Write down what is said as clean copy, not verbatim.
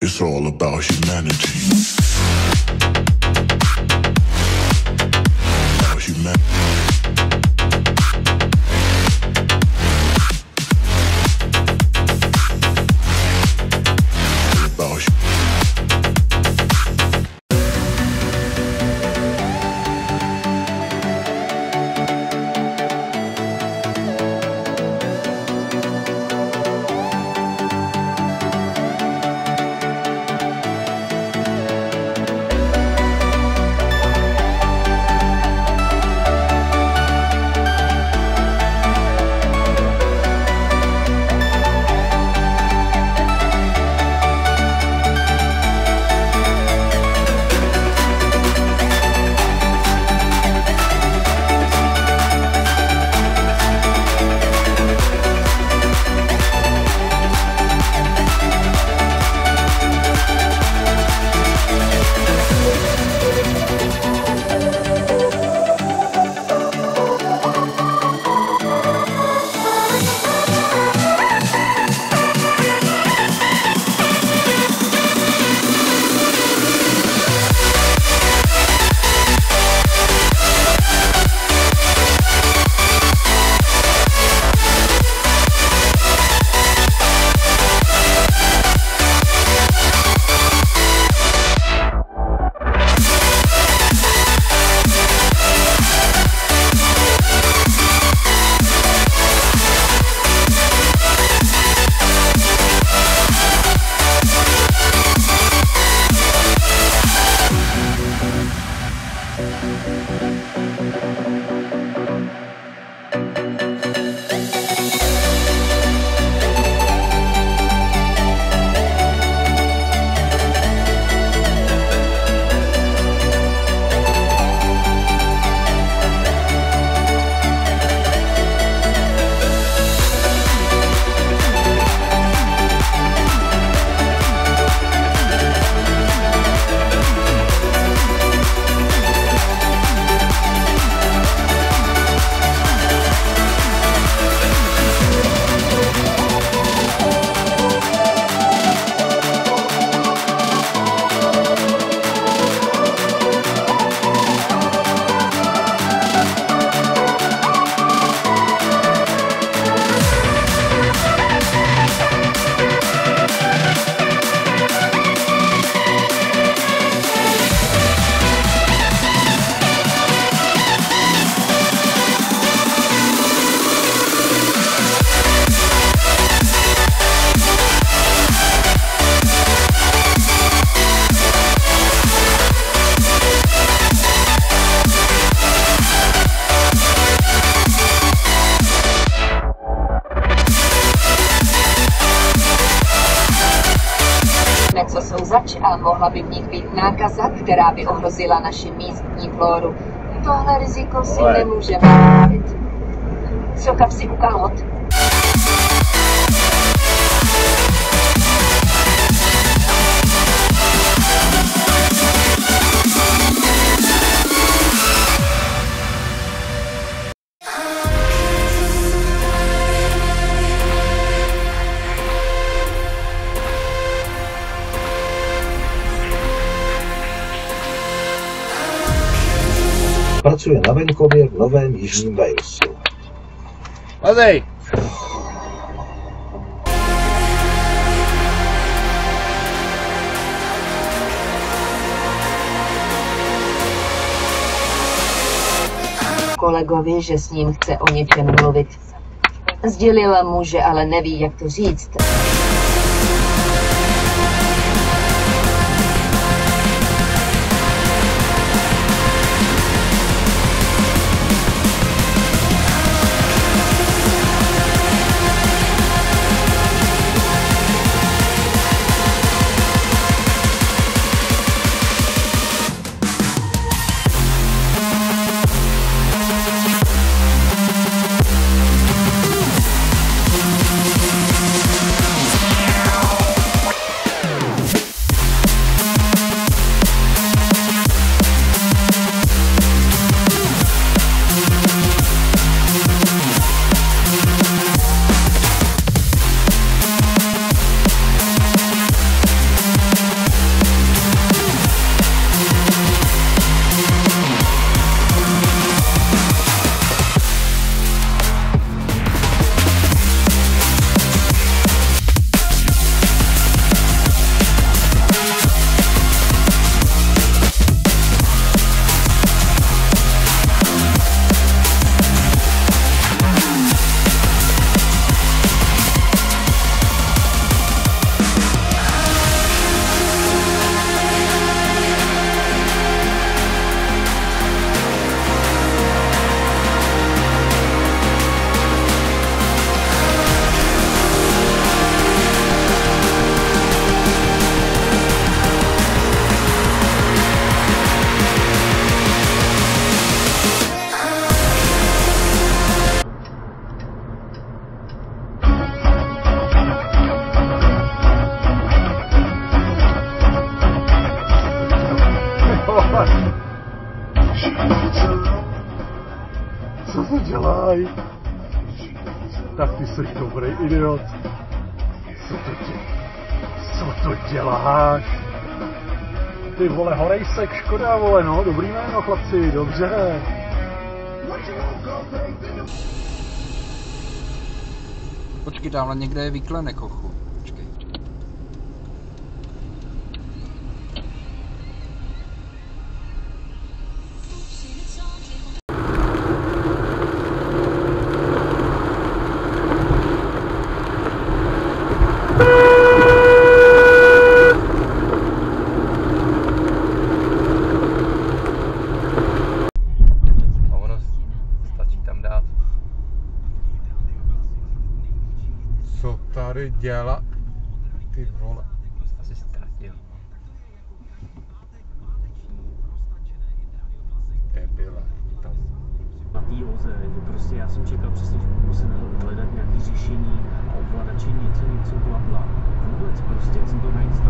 It's all about humanity. About humanity. Co jsou zač a mohla by v nich být nákaza, která by ohrozila naši místní flóru. Tohle riziko si nemůžeme dovolit. Co kapsy u kalhot? Pracuje na venkově v Novém Jižním Walesu. Mazej! Kolegovi, že s ním chce o něčem mluvit. Sdělila mu, že ale neví, jak to říct. Co to dělají? Tak ty jsi dobrý idiot. Co to děláš? Ty vole, horejsek, škoda vole, no, dobrý jméno chlapci, dobře. Počkej, tamhle někde je výklenek, hochu. Počkej. Co tady dělá? Ty vole. Asi ztratil. Debile. Na té oze, že prostě já jsem čekal přesně, že budu se hledat nějaké řešení, ovladače, něco, blabla. Vůbec prostě, jak jsem to nainstaloval.